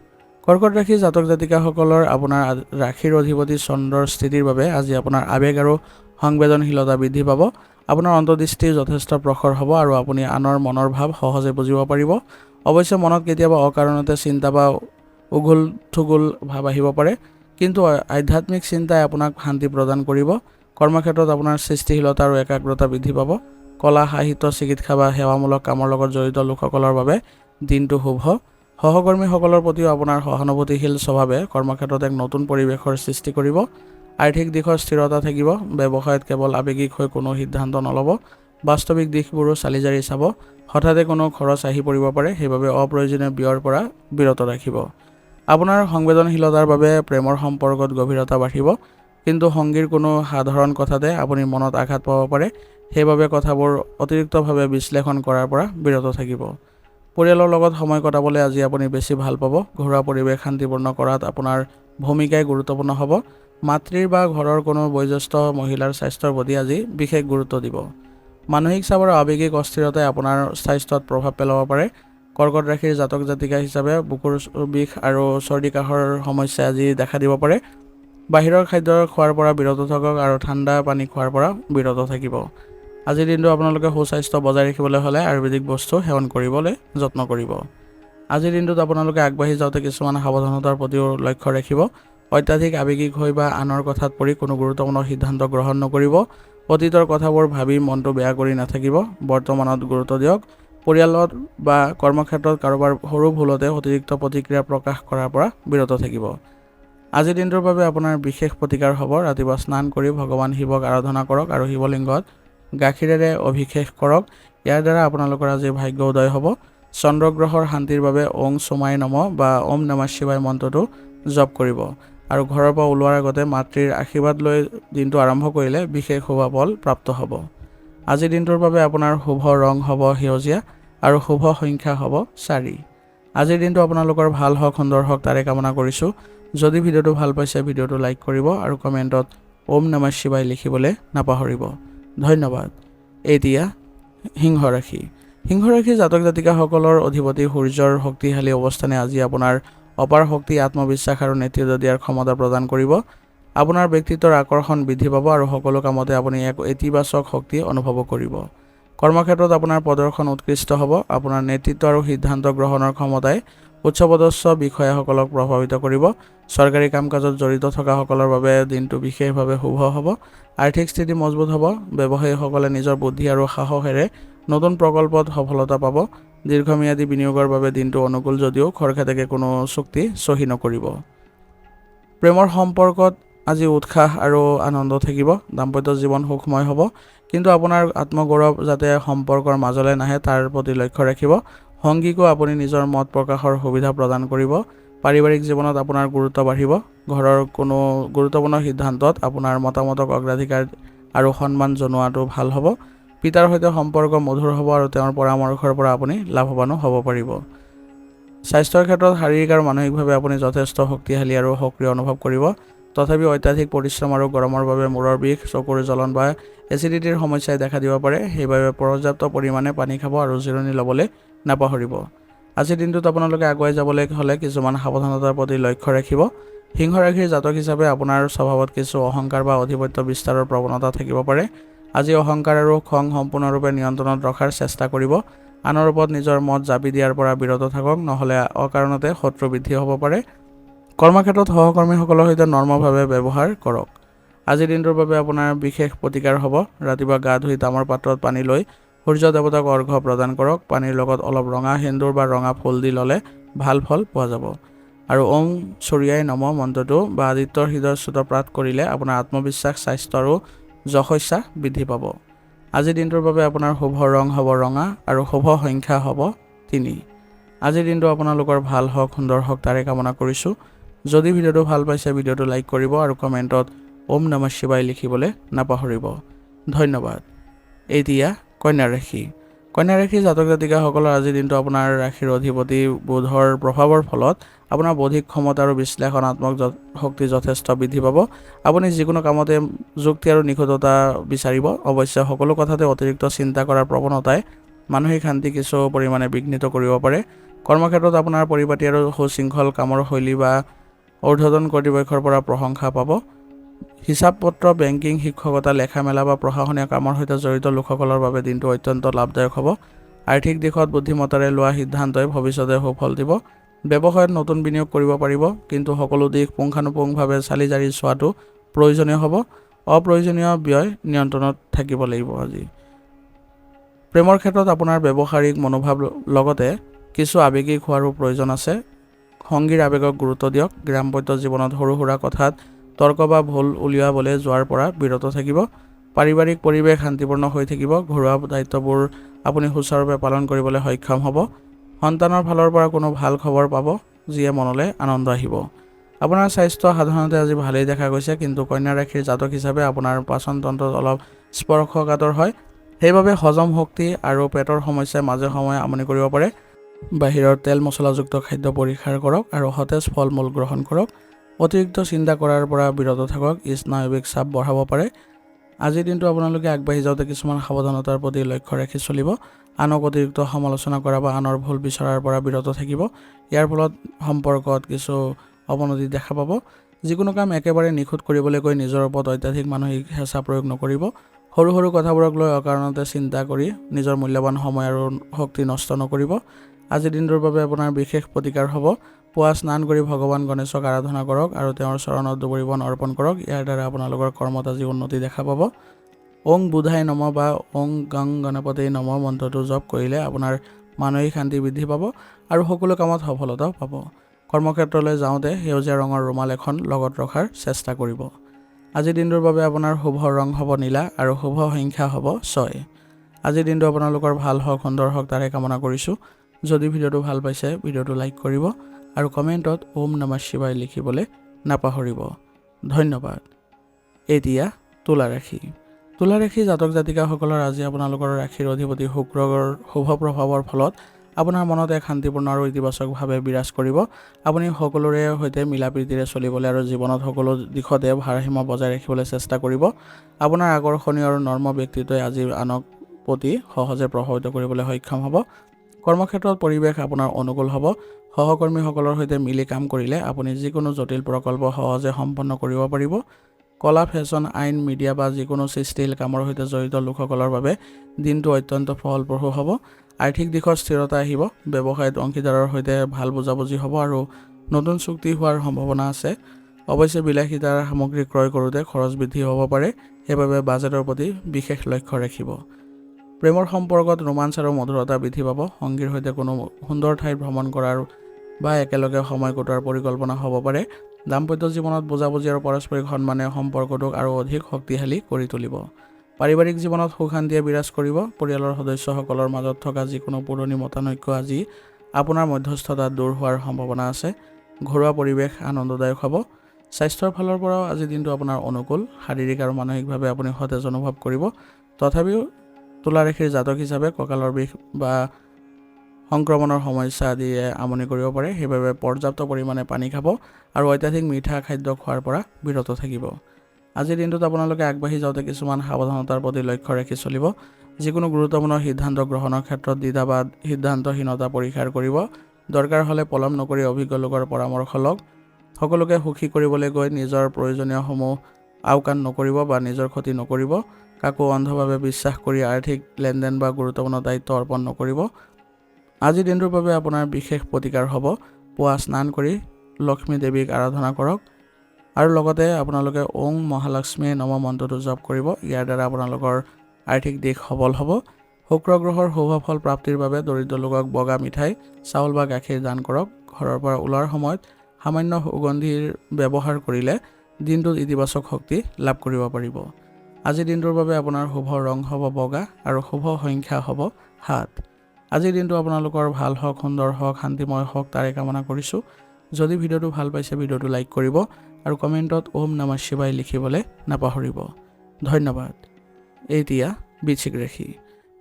কৰ্কট ৰাশি জাতক জাতিকাসকলৰ আপোনাৰ ৰাশিৰ অধিপতি চন্দ্ৰৰ স্থিতিৰ বাবে আজি আপোনাৰ আৱেগ আৰু সংবেদনশীলতা বৃদ্ধি পাব। আপোনাৰ অন্তৰ্দৃষ্টি যথেষ্ট প্ৰখৰ হ'ব আৰু আপুনি আনৰ মনৰ ভাৱ সহজে বুজিব পাৰিব। অৱশ্যে মনত কেতিয়াবা অকাৰণতে চিন্তা বা উগুল থুগুল ভাৱ আহিব পাৰে, কিন্তু আধ্যাত্মিক চিন্তাই আপোনাক শান্তি প্ৰদান কৰিব। কৰ্মক্ষেত্ৰত আপোনাৰ সৃষ্টিশীলতা আৰু একাগ্ৰতা বৃদ্ধি পাব। কলা, সাহিত্য, চিকিৎসা বা সেৱামূলক কামৰ লগত জড়িত লোকসকলৰ বাবে দিনটো শুভ। সহকৰ্মীসকলৰ প্ৰতিও আপোনাৰ সহানুভূতিশীল স্বভাৱে কৰ্মক্ষেত্ৰত এক নতুন পৰিৱেশৰ সৃষ্টি কৰিব। আৰ্থিক দিশত স্থিৰতা থাকিব। ব্যৱসায়ত কেৱল আৱেগিক হৈ কোনো সিদ্ধান্ত নল'ব। বাস্তৱিক দিশবোৰো চালি জাৰি চাব। হঠাতে কোনো খৰচ আহি পৰিব পাৰে, সেইবাবে অপ্ৰয়োজনীয় ব্যয়ৰ পৰা বিৰত ৰাখিব। আপোনাৰ সংবেদনশীলতাৰ বাবে প্ৰেমৰ সম্পৰ্কত গভীৰতা বাঢ়িব, কিন্তু সংগীৰ কোনো সাধাৰণ কথাতে আপুনি মনত আঘাত পাব পাৰে। সেইবাবে কথাবোৰ অতিৰিক্তভাৱে বিশ্লেষণ কৰাৰ পৰা বিৰত থাকিব। পৰিয়ালৰ লগত সময় কটাবলৈ আজি আপুনি বেছি ভাল পাব। ঘৰুৱা পৰিৱেশ শান্তিপূৰ্ণ কৰাত আপোনাৰ ভূমিকাই গুৰুত্বপূৰ্ণ হ'ব। মাতৃৰ বা ঘৰৰ কোনো বয়োজ্যেষ্ঠ মহিলাৰ স্বাস্থ্যৰ প্ৰতি আজি বিশেষ গুৰুত্ব দিব। মানসিক চাপ আৰু আৱেগিক অস্থিৰতাই আপোনাৰ স্বাস্থ্যত প্ৰভাৱ পেলাব পাৰে। কৰ্কট ৰাশিৰ জাতক জাতিকা হিচাপে বুকুৰ বিষ আৰু চৰ্দি কাহৰ সমস্যাই আজি দেখা দিব পাৰে। বাহিৰৰ খাদ্য খোৱাৰ পৰা বিৰত থাকক আৰু ঠাণ্ডা পানী খোৱাৰ পৰা বিৰত থাকিব। আজিৰ দিনটো আপোনালোকে সুস্বাস্থ্য বজাই ৰাখিবলৈ হ'লে আয়ুৰ্বেদিক বস্তু সেৱন কৰিবলৈ যত্ন কৰিব। আজিৰ দিনটোত আপোনালোকে আগবাঢ়ি যাওঁতে কিছুমান সাৱধানতাৰ প্ৰতিও লক্ষ্য ৰাখিব। অত্যাধিক আৱেগিক হৈ বা আনৰ কথাত পৰি কোনো গুৰুত্বপূৰ্ণ সিদ্ধান্ত গ্ৰহণ নকৰিব। অতীতৰ কথাবোৰ ভাবি মনটো বেয়া কৰি নাথাকিব। বৰ্তমানত গুৰুত্ব দিয়ক। পৰিয়ালত বা কৰ্মক্ষেত্ৰত কাৰোবাৰ সৰু ভুলতে অতিৰিক্ত প্ৰতিক্ৰিয়া প্ৰকাশ কৰাৰ পৰা বিৰত থাকিব। আজিৰ দিনটোৰ বাবে আপোনাৰ বিশেষ প্ৰতিকাৰ হ'ব। ৰাতিপুৱা স্নান কৰি ভগৱান শিৱক আৰাধনা কৰক আৰু শিৱলিংগত গাখীৰেৰে অভিষেক কৰক। ইয়াৰ দ্বাৰা আপোনালোকৰ আজি ভাগ্য উদয় হ'ব। চন্দ্ৰগ্ৰহৰ শান্তিৰ বাবে ওং সোমাই নমঃ বা ওম নমঃ শিৱায় মন্ত্ৰটো জপ কৰিব আৰু ঘৰৰ পৰা ওলোৱাৰ আগতে মাতৃৰ আশীৰ্বাদ লৈ দিনটো আৰম্ভ কৰিলে বিশেষ শুভফল প্ৰাপ্ত হ'ব। আজিৰ দিনটোৰ বাবে আপোনাৰ শুভ ৰং হ'ব সেউজীয়া আৰু শুভ সংখ্যা হ'ব 4। আজিৰ দিনটো আপোনালোকৰ ভাল হওক, সুন্দৰ হওক তাৰে কামনা কৰিছোঁ। যদি ভিডিঅ'টো ভাল পাইছে ভিডিঅ'টো লাইক কৰিব আৰু কমেণ্টত ওম নমঃ শিৱায় লিখিবলৈ নাপাহৰিব। ধন্যবাদ। এতিয়া সিংহ ৰাশি। সিংহ ৰাশিৰ জাতক জাতিকাসকলৰ অধিপতি সূৰ্যৰ শক্তিশালী অৱস্থানে আজি আপোনাৰ অপাৰ শক্তি, আত্মবিশ্বাস আৰু নেতৃত্ব দিয়াৰ ক্ষমতা প্ৰদান কৰিব। আপোনাৰ ব্যক্তিত্বৰ আকৰ্ষণ বৃদ্ধি পাব আৰু সকলো কামতে আপুনি এক ইতিবাচক শক্তি অনুভৱ কৰিব। কৰ্মক্ষেত্ৰত আপোনাৰ প্ৰদৰ্শন উৎকৃষ্ট হ'ব। আপোনাৰ নেতৃত্ব আৰু সিদ্ধান্ত গ্ৰহণৰ ক্ষমতাই উচ্চপদস্থ বিষয়াসকলক প্ৰভাৱিত কৰিব। চৰকাৰী কাম কাজত জড়িত থকাসকলৰ বাবে দিনটো বিশেষভাৱে শুভ হ'ব। আৰ্থিক স্থিতি মজবুত হ'ব। ব্যৱসায়ীসকলে নিজৰ বুদ্ধি আৰু সাহসেৰে নতুন প্ৰকল্পত সফলতা পাব। দীৰ্ঘম্যাদী বিনিয়োগৰ বাবে দিনটো অনুকূল যদিও খৰখেদাকে কোনো চুক্তি চহী নকৰিব। প্ৰেমৰ সম্পৰ্কত আজি উৎসাহ আৰু আনন্দ থাকিব। দাম্পত্য জীৱন সুখময় হ'ব, কিন্তু আপোনাৰ আত্মগৌৰৱ যাতে সম্পৰ্কৰ মাজলৈ নাহে তাৰ প্ৰতি লক্ষ্য ৰাখিব। সংগীকো আপুনি নিজৰ মত প্ৰকাশৰ সুবিধা প্ৰদান কৰিব। পাৰিবাৰিক জীৱনত আপোনাৰ গুৰুত্ব বাঢ়িব। ঘৰৰ কোনো গুৰুত্বপূৰ্ণ সিদ্ধান্তত আপোনাৰ মতামতক অগ্ৰাধিকাৰ আৰু সন্মান জনোৱাটো ভাল হ'ব। পিতাৰ সৈতে সম্পৰ্ক মধুৰ হ'ব আৰু তেওঁৰ পৰামৰ্শৰ পৰা আপুনি লাভৱানো হ'ব পাৰিব। স্বাস্থ্যৰ ক্ষেত্ৰত শাৰীৰিক আৰু মানসিকভাৱে আপুনি যথেষ্ট শক্তিশালী আৰু সক্ৰিয় অনুভৱ কৰিব। তথাপিও অত্যাধিক পৰিশ্ৰম আৰু গৰমৰ বাবে মূৰৰ বিষ, চকুৰ জ্বলন বা এচিডিটিৰ সমস্যাই দেখা দিব পাৰে। সেইবাবে পৰ্যাপ্ত পৰিমাণে পানী খাব আৰু জিৰণি ল'বলৈ নাপাহৰিব। আজিৰ দিনটোত আপোনালোকে আগুৱাই যাবলৈ হ'লে কিছুমান সাৱধানতাৰ প্ৰতি লক্ষ্য ৰাখিব। সিংহ ৰাশিৰ জাতক হিচাপে আপোনাৰ স্বভাৱত কিছু অহংকাৰ বা আধিপত্য বিস্তাৰৰ প্ৰৱণতা থাকিব পাৰে। আজি অহংকাৰ আৰু খং সম্পূৰ্ণৰূপে নিয়ন্ত্ৰণত ৰখাৰ চেষ্টা কৰিব। আনৰ ওপৰত নিজৰ মত জাপি দিয়াৰ পৰা বিৰত থাকক, নহ'লে অকাৰণতে শত্ৰু বৃদ্ধি হ'ব পাৰে। কৰ্মক্ষেত্ৰত সহকৰ্মীসকলৰ সৈতে নম্ৰভাৱে ব্যৱহাৰ কৰক। আজিৰ দিনটোৰ বাবে আপোনাৰ বিশেষ প্ৰতিকাৰ হ'ব। ৰাতিপুৱা গা ধুই তামৰ পাত্ৰত পানী লৈ সূৰ্য দেৱতাক অৰ্ঘ্য প্ৰদান কৰক। পানীৰ লগত অলপ ৰঙা সেন্দুৰ বা ৰঙা ফুল দি ল'লে ভাল ফল পোৱা যাব। আৰু ওম সূৰ্যায় নমঃ মন্ত্ৰটো বা আদিত্যৰ হৃদয় স্তোত্ৰ পাঠ কৰিলে আপোনাৰ আত্মবিশ্বাস, স্বাস্থ্য আৰু যশস্যা বৃদ্ধি পাব। আজিৰ দিনটোৰ বাবে আপোনাৰ শুভ ৰং হ'ব ৰঙা আৰু শুভ সংখ্যা হ'ব 3। আজিৰ দিনটো আপোনালোকৰ ভাল হওক, সুন্দৰ হওক তাৰে কামনা কৰিছোঁ। যদি ভিডিঅ'টো ভাল পাইছে ভিডিঅ'টো লাইক কৰিব আৰু কমেণ্টত ওম নমঃ শিৱায় লিখিবলৈ নাপাহৰিব। ধন্যবাদ। এতিয়া কন্যা ৰাশি। কন্যা ৰাশিৰ জাতক জাতিকাসকলৰ আজিৰ দিনটো আপোনাৰ ৰাশিৰ অধিপতি বুধৰ প্ৰভাৱৰ ফলত আপোনাৰ বৌদ্ধিক ক্ষমতা আৰু বিশ্লেষণাত্মক শক্তি যথেষ্ট বৃদ্ধি পাব। আপুনি যিকোনো কামতে যুক্তি আৰু নিখুঁততা বিচাৰিব। অৱশ্যে সকলো কথাতে অতিৰিক্ত চিন্তা কৰাৰ প্ৰৱণতাই মানসিক শান্তি কিছু পৰিমাণে বিঘ্নিত কৰিব পাৰে। কৰ্মক্ষেত্ৰত আপোনাৰ পৰিপাটি আৰু সুশৃংখল কামৰ শৈলী বা ঊৰ্ধ্বতন কৰ্তৃপক্ষৰ পৰা প্ৰশংসা পাব। হিচাপ পত্ৰ, বেংকিং, শিক্ষকতা, লেখা মেলা বা প্ৰশাসনীয় কামৰ সৈতে জড়িত লোকসকলৰ বাবে দিনটো অত্যন্ত লাভদায়ক হ'ব। আৰ্থিক দিশত বুদ্ধিমত্তাৰে লোৱা সিদ্ধান্তই ভৱিষ্যতে সুফল দিব। ব্যৱসায়ত নতুন বিনিয়োগ কৰিব পাৰিব, কিন্তু সকলো দিশ পুংখানুপুংভাৱে চালি জাৰি চোৱাটো প্ৰয়োজনীয় হ'ব। অপ্ৰয়োজনীয় ব্যয় নিয়ন্ত্ৰণত থাকিব লাগিব। আজি প্ৰেমৰ ক্ষেত্ৰত আপোনাৰ ব্যৱহাৰিক মনোভাৱ লগতে কিছু আৱেগিক হোৱাৰো প্ৰয়োজন আছে। সংগীৰ আৱেগক গুৰুত্ব দিয়ক। দাম্পত্য জীৱনত সৰু সুৰা কথাত তৰ্ক বা ভুল উলিয়াবলৈ যোৱাৰ পৰা বিৰত থাকিব। পাৰিবাৰিক পৰিৱেশ শান্তিপূৰ্ণ হৈ থাকিব। ঘৰুৱা দায়িত্ববোৰ আপুনি সুচাৰুৰূপে পালন কৰিবলৈ সক্ষম হ'ব। সন্তানৰ ফালৰ পৰা কোনো ভাল খবৰ পাব, যিয়ে মনলৈ আনন্দ আহিব। আপোনাৰ স্বাস্থ্য সাধাৰণতে আজি ভালেই দেখা গৈছে, কিন্তু কন্যা ৰাশিৰ জাতক হিচাপে আপোনাৰ পাচন তন্ত্ৰত অলপ স্পৰ্শকাতৰ হয়। সেইবাবে হজম শক্তি আৰু পেটৰ সমস্যাই মাজে সময়ে আমনি কৰিব পাৰে। বাহিৰৰ তেল মছলাযুক্ত খাদ্য পৰিহাৰ কৰক আৰু সতেজ ফল মূল গ্ৰহণ কৰক। অতিৰিক্ত চিন্তা কৰাৰ পৰা বিৰত থাকক, স্নায়ৱিক চাপ বঢ়াব পাৰে। আজিৰ দিনটো আপোনালোকে আগবাঢ়ি যাওঁতে কিছুমান সাৱধানতাৰ প্ৰতি লক্ষ্য ৰাখি চলিব। আনক অতিৰিক্ত সমালোচনা কৰা বা আনৰ ভুল বিচৰাৰ পৰা বিৰত থাকিব। ইয়াৰ ফলত সম্পৰ্কত কিছু অৱনতি দেখা পাব। যিকোনো কাম একেবাৰে নিখুঁত কৰিবলৈ গৈ নিজৰ ওপৰত অত্যাধিক মানসিক হেঁচা প্ৰয়োগ নকৰিব। সৰু সৰু কথাবোৰক লৈ অকাৰণতে চিন্তা কৰি নিজৰ মূল্যৱান সময় আৰু শক্তি নষ্ট নকৰিব। আজিৰ দিনটোৰ বাবে আপোনাৰ বিশেষ প্ৰতিকাৰ হ'ব। পুৱা স্নান কৰি ভগৱান গণেশক আৰাধনা কৰক আৰু তেওঁৰ চৰণত দুবৰি বন অৰ্পণ কৰক। ইয়াৰ দ্বাৰা আপোনালোকৰ কৰ্মত আজি উন্নতি দেখা পাব। ওং বুধাই নমঃ বা ওং গং গণপতি নমঃ মন্ত্ৰটো জপ কৰিলে আপোনাৰ মানসিক শান্তি বৃদ্ধি পাব আৰু সকলো কামত সফলতা পাব। কৰ্মক্ষেত্ৰলৈ যাওঁতে সেউজীয়া ৰঙৰ ৰুমাল এখন লগত ৰখাৰ চেষ্টা কৰিব। আজিৰ দিনটোৰ বাবে আপোনাৰ শুভ ৰং হ'ব নীলা আৰু শুভ সংখ্যা হ'ব 6। আজিৰ দিনটো আপোনালোকৰ ভাল হওক, সুন্দৰ হওক তাৰে কামনা কৰিছোঁ। যদি ভিডিঅ'টো ভাল পাইছে ভিডিঅ'টো লাইক কৰিব আৰু কমেণ্টত ওম নমঃ শিৱায় লিখিবলৈ নাপাহৰিব। ধন্যবাদ। এতিয়া তুলা ৰাশি। তুলা ৰাশি জাতক জাতিকাসকলৰ আজি আপোনালোকৰ ৰাশিৰ অধিপতি শুক্ৰৰ শুভ প্ৰভাৱৰ ফলত আপোনাৰ মনত এক শান্তিপূৰ্ণ আৰু ইতিবাচকভাৱে বিৰাজ কৰিব। আপুনি সকলোৰে সৈতে মিলা প্ৰীতিৰে চলিবলৈ আৰু জীৱনত সকলো দিশতে ভাৰসাম্য বজাই ৰাখিবলৈ চেষ্টা কৰিব। আপোনাৰ আকৰ্ষণীয় আৰু নৰ্ম ব্যক্তিত্বই আজি আনক প্ৰতি সহজে প্ৰভাৱিত কৰিবলৈ সক্ষম হ'ব। কৰ্মক্ষেত্ৰত পৰিৱেশ আপোনাৰ অনুকূল হ'ব। সহকৰ্মীসকলৰ সৈতে মিলি কাম কৰিলে আপুনি যিকোনো জটিল প্ৰকল্প সহজে সম্পন্ন কৰিব পাৰিব। কলা, ফেশ্বন, আইন, মিডিয়া বা যিকোনো সৃষ্টিশীল কামৰ সৈতে জড়িত লোকসকলৰ বাবে দিনটো অত্যন্ত ফলপ্ৰসূ হ'ব। আৰ্থিক দিশত স্থিৰতা আহিব। ব্যৱসায়ত অংশীদাৰৰ সৈতে ভাল বুজাবুজি হ'ব আৰু নতুন চুক্তি হোৱাৰ সম্ভাৱনা আছে। অৱশ্যে বিলাসিতাৰ সামগ্ৰী ক্ৰয় কৰোঁতে খৰচ বৃদ্ধি হ'ব পাৰে, সেইবাবে বাজেটৰ প্ৰতি বিশেষ লক্ষ্য ৰাখিব। প্ৰেমৰ সম্পৰ্কত ৰোমাঞ্চ আৰু মধুৰতা বৃদ্ধি পাব। সংগীৰ সৈতে কোনো সুন্দৰ ঠাইত ভ্ৰমণ কৰাৰ বা একেলগে সময় কটোৱাৰ পৰিকল্পনা হ'ব পাৰে। দাম্পত্য জীৱনত বুজাবুজি আৰু পাৰস্পৰিক সন্মানে সম্পৰ্কটোক আৰু অধিক শক্তিশালী কৰি তুলিব। পাৰিবাৰিক জীৱনত সুখ শান্তিয়ে বিৰাজ কৰিব। পৰিয়ালৰ সদস্যসকলৰ মাজত থকা যিকোনো পুৰণি মতানৈক্য আজি আপোনাৰ মধ্যস্থতাত দূৰ হোৱাৰ সম্ভাৱনা আছে। ঘৰুৱা পৰিৱেশ আনন্দদায়ক হ'ব। স্বাস্থ্যৰ ফালৰ পৰাও আজি দিনটো আপোনাৰ অনুকূল। শাৰীৰিক আৰু মানসিকভাৱে আপুনি সতেজ অনুভৱ কৰিব। তথাপিও তুলা ৰাশিৰ জাতক হিচাপে কঁকালৰ বিষ বা সংক্ৰমণৰ সমস্যা আদিয়ে আমনি কৰিব পাৰে। সেইবাবে পৰ্যাপ্ত পৰিমাণে পানী খাব আৰু অত্যাধিক মিঠা খাদ্য খোৱাৰ পৰা বিৰত থাকিব। আজিৰ দিনটোত আপোনালোকে আগবাঢ়ি যাওঁতে কিছুমান সাৱধানতাৰ প্ৰতি লক্ষ্য ৰাখি চলিব। যিকোনো গুৰুত্বপূৰ্ণ সিদ্ধান্ত গ্ৰহণৰ ক্ষেত্ৰত দ্বিধা বা সিদ্ধান্তহীনতা পৰিহাৰ কৰিব। দৰকাৰ হ'লে পলম নকৰি অভিজ্ঞ লোকৰ পৰামৰ্শ লওক। সকলোকে সুখী কৰিবলৈ গৈ নিজৰ প্ৰয়োজনীয়সমূহ আওকাণ নকৰিব বা নিজৰ ক্ষতি নকৰিব। কাকো অন্ধভাৱে বিশ্বাস কৰি আৰ্থিক লেনদেন বা গুৰুত্বপূৰ্ণ দায়িত্ব অৰ্পণ নকৰিব। আজিৰ দিনটোৰ বাবে আপোনাৰ বিশেষ প্ৰতিকাৰ হ'ব। পুৱা স্নান কৰি লক্ষ্মী দেৱীক আৰাধনা কৰক আৰু লগতে আপোনালোকে ওং মহালক্ষ্মী নম মন্ত্ৰটো জপ কৰিব। ইয়াৰ দ্বাৰা আপোনালোকৰ আৰ্থিক দিশ সবল হ'ব। শুক্ৰ গ্ৰহৰ শুভ ফল প্ৰাপ্তিৰ বাবে দৰিদ্ৰ লোকক বগা মিঠাই, চাউল বা গাখীৰ দান কৰক। ঘৰৰ পৰা ওলোৱাৰ সময়ত সামান্য সুগন্ধিৰ ব্যৱহাৰ কৰিলে দিনটোত ইতিবাচক শক্তি লাভ কৰিব পাৰিব। আজিৰ দিনটোৰ বাবে আপোনাৰ শুভ ৰং হ'ব বগা আৰু শুভ সংখ্যা হ'ব 7। আজিৰ দিনটো আপোনালোকৰ ভাল হওক, সুন্দৰ হওক, শান্তিময় হওক তাৰে কামনা কৰিছোঁ। যদি ভিডিঅ'টো ভাল পাইছে ভিডিঅ'টো লাইক কৰিব আৰু কমেণ্টত ওম নমঃ শিৱায় লিখিবলৈ নাপাহৰিব। ধন্যবাদ। এতিয়া বৃশ্চিক ৰাশি।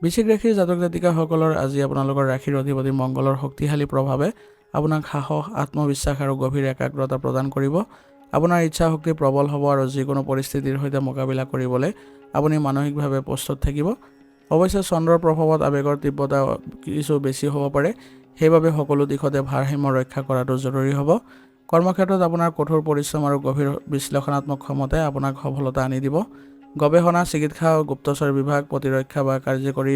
বৃশ্চিক ৰাশিৰ জাতক জাতিকাসকলৰ আজি আপোনালোকৰ ৰাশিৰ অধিপতি মংগলৰ শক্তিশালী প্ৰভাৱে আপোনাক সাহস, আত্মবিশ্বাস আৰু গভীৰ একাগ্ৰতা প্ৰদান কৰিব। আপোনাৰ ইচ্ছা শক্তি প্ৰবল হ'ব আৰু যিকোনো পৰিস্থিতিৰ সৈতে মোকাবিলা কৰিবলৈ আপুনি মানসিকভাৱে প্ৰস্তুত থাকিব। অৱশ্যে চন্দ্ৰৰ প্ৰভাৱত আৱেগৰ তীব্ৰতা কিছু বেছি হ'ব পাৰে। সেইবাবে সকলো দিশতে ভাৰসাম্য ৰক্ষা কৰাটো জৰুৰী হ'ব। কৰ্মক্ষেত্ৰত আপোনাৰ কঠোৰ পৰিশ্ৰম আৰু গভীৰ বিশ্লেষণাত্মক ক্ষমতাই আপোনাক সফলতা আনি দিব। গৱেষণা, চিকিৎসা, গুপ্তচৰ বিভাগ, প্ৰতিৰক্ষা বা কাৰ্যকৰী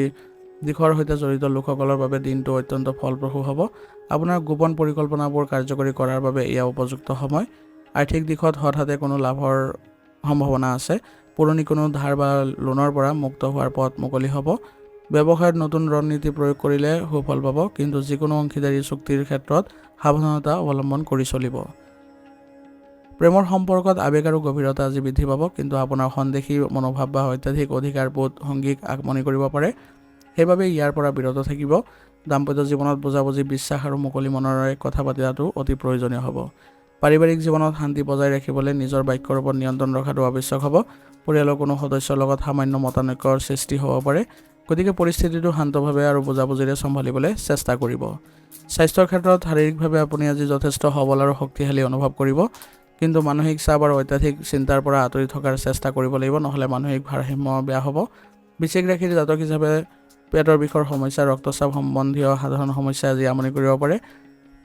দিশৰ সৈতে জড়িত লোকসকলৰ বাবে দিনটো অত্যন্ত ফলপ্ৰসূ হ'ব। আপোনাৰ গোপন পৰিকল্পনাবোৰ কাৰ্যকৰী কৰাৰ বাবে এয়া উপযুক্ত সময়। আৰ্থিক দিশত হঠাতে কোনো লাভৰ সম্ভাৱনা আছে। পুৰণি কোনো ধাৰ বা লোনৰ পৰা মুক্ত হোৱাৰ পথ মুকলি হ'ব। ব্যৱসায়ত নতুন ৰণনীতি প্ৰয়োগ কৰিলে সুফল পাব, কিন্তু যিকোনো অংশীদাৰী চুক্তিৰ ক্ষেত্ৰত সাৱধানতা অৱলম্বন কৰি চলিব। প্ৰেমৰ সম্পৰ্কত আৱেগ আৰু গভীৰতা আজি বৃদ্ধি পাব, কিন্তু আপোনাৰ সন্দেহী মনোভাৱ বা অত্যাধিক অধিকাৰবোধ সঙ্গীক আমনি কৰিব পাৰে। সেইবাবে ইয়াৰ পৰা বিৰত থাকিব। দাম্পত্য জীৱনত বুজাবুজি, বিশ্বাস আৰু মুকলি মনেৰে কথা পতাটো অতি প্ৰয়োজনীয় হ'ব। পাৰিবাৰিক জীৱনত শান্তি বজাই ৰাখিবলৈ নিজৰ বাক্যৰ ওপৰত নিয়ন্ত্ৰণ ৰখাটো আৱশ্যক হ'ব। পৰিয়ালৰ কোনো সদস্যৰ লগত সামান্য মতানৈক্যৰ সৃষ্টি হ'ব পাৰে, গতিকে পৰিস্থিতিটো শান্তভাৱে আৰু বুজাবুজিৰে চম্ভালিবলৈ চেষ্টা কৰিব। স্বাস্থ্যৰ ক্ষেত্ৰত শাৰীৰিকভাৱে আপুনি আজি যথেষ্ট সবল আৰু শক্তিশালী অনুভৱ কৰিব, কিন্তু মানসিক চাপ আৰু অত্যাধিক চিন্তাৰ পৰা আঁতৰি থকাৰ চেষ্টা কৰিব লাগিব, নহ'লে মানসিক ভাৰসাম্য বেয়া হ'ব। বৃশ্চিক ৰাশিৰ জাতক হিচাপে পেটৰ বিষৰ সমস্যা, ৰক্তচাপ সম্বন্ধীয় সাধাৰণ সমস্যাই আজি আমনি কৰিব পাৰে।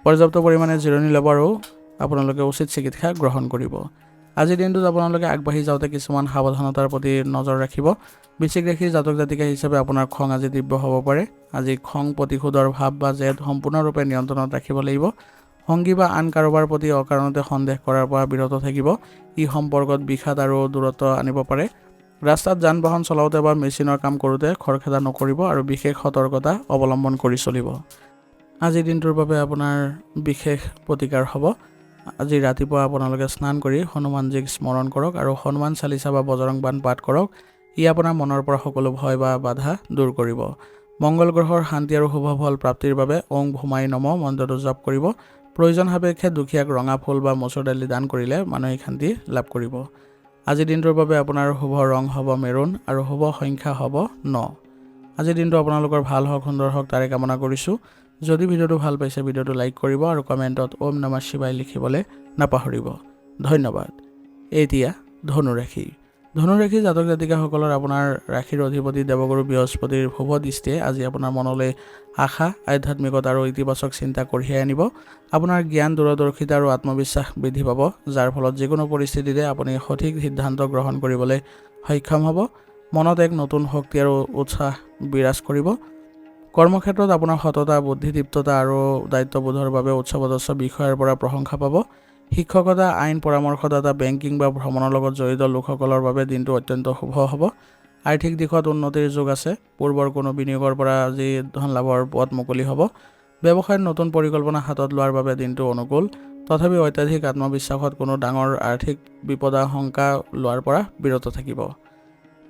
পৰ্যাপ্ত পৰিমাণে জিৰণি ল'ব আৰু আপোনালোকে উচিত চিকিৎসা গ্ৰহণ কৰিব। আজিৰ দিনটোত আপোনালোকে আগবাঢ়ি যাওঁতে কিছুমান সাৱধানতাৰ প্ৰতি নজৰ ৰাখিব। বৃশ্চিক ৰাশিৰ জাতক জাতিকা হিচাপে আপোনাৰ খং আজি তীব্ৰ হ'ব পাৰে। আজি খং, প্ৰতিশোধৰ ভাৱ বা জেদ সম্পূৰ্ণৰূপে নিয়ন্ত্ৰণত ৰাখিব লাগিব। সংগী বা আন কাৰোবাৰ প্ৰতি অকাৰণতে সন্দেহ কৰাৰ পৰা বিৰত থাকিব। ই সম্পৰ্কত বিষাদ আৰু দূৰত্ব আনিব পাৰে। ৰাস্তাত যান বাহন চলাওঁতে বা মেচিনৰ কাম কৰোঁতে খৰখেদা নকৰিব আৰু বিশেষ সতৰ্কতা অৱলম্বন কৰি চলিব। আজিৰ দিনটোৰ বাবে আপোনাৰ বিশেষ প্ৰতিকাৰ হ'ব। আজি ৰাতিপুৱা আপোনালোকে স্নান কৰি হনুমানজীক স্মৰণ কৰক আৰু হনুমান চালিচা বা বজৰং বাণ পাঠ কৰক। ই আপোনাৰ মনৰ পৰা সকলো ভয় বা বাধা দূৰ কৰিব। মংগল গ্ৰহৰ শান্তি আৰু শুভ ফল প্ৰাপ্তিৰ বাবে ওং ভূমাই নম মন্ত্ৰটো জপ কৰিব। প্ৰয়োজন সাপেক্ষে দুখীয়াক ৰঙা ফুল বা মচুৰ দালি দান কৰিলে মানসিক শান্তি লাভ কৰিব। আজিৰ দিনটোৰ বাবে আপোনাৰ শুভ ৰং হ'ব মেৰুন আৰু শুভ সংখ্যা হ'ব 9। আজিৰ দিনটো আপোনালোকৰ ভাল হওক, সুন্দৰ হওক তাৰে কামনা কৰিছোঁ। যদি ভিডিঅ'টো ভাল পাইছে ভিডিঅ'টো লাইক কৰিব আৰু কমেণ্টত ওম নমঃ শিৱায় লিখিবলৈ নাপাহৰিব। ধন্যবাদ। এতিয়া ধনুৰাশি। ধনুৰাশি জাতক জাতিকাসকলৰ আপোনাৰ ৰাশিৰ অধিপতি দেৱগুৰু বৃহস্পতিৰ শুভ দৃষ্টিয়ে আজি আপোনাৰ মনলৈ আশা, আধ্যাত্মিকতা আৰু ইতিবাচক চিন্তা কঢ়িয়াই আনিব। আপোনাৰ জ্ঞান, দূৰদৰ্শিতা আৰু আত্মবিশ্বাস বৃদ্ধি পাব, যাৰ ফলত যিকোনো পৰিস্থিতিতে আপুনি সঠিক সিদ্ধান্ত গ্ৰহণ কৰিবলৈ সক্ষম হ'ব। মনত এক নতুন শক্তি আৰু উৎসাহ বিৰাজ কৰিব। কৰ্মক্ষেত্ৰত আপোনাৰ সততা, বুদ্ধিদীপ্ততা আৰু দায়িত্ববোধৰ বাবে উচ্চপদস্থ বিষয়াৰ পৰা প্ৰশংসা পাব। শিক্ষকতা, আইন, পৰামৰ্শদাতা, বেংকিং বা ভ্ৰমণৰ লগত জড়িত লোকসকলৰ বাবে দিনটো অত্যন্ত শুভ হ'ব। আৰ্থিক দিশত উন্নতিৰ যোগ আছে। পূৰ্বৰ কোনো বিনিয়োগৰ পৰা আজি ধন লাভৰ পথ মুকলি হ'ব। ব্যৱসায়ত নতুন পৰিকল্পনা হাতত লোৱাৰ বাবে দিনটো অনুকূল। তথাপিও অত্যাধিক আত্মবিশ্বাসত কোনো ডাঙৰ আৰ্থিক বিপদাশংকা লোৱাৰ পৰা বিৰত থাকিব।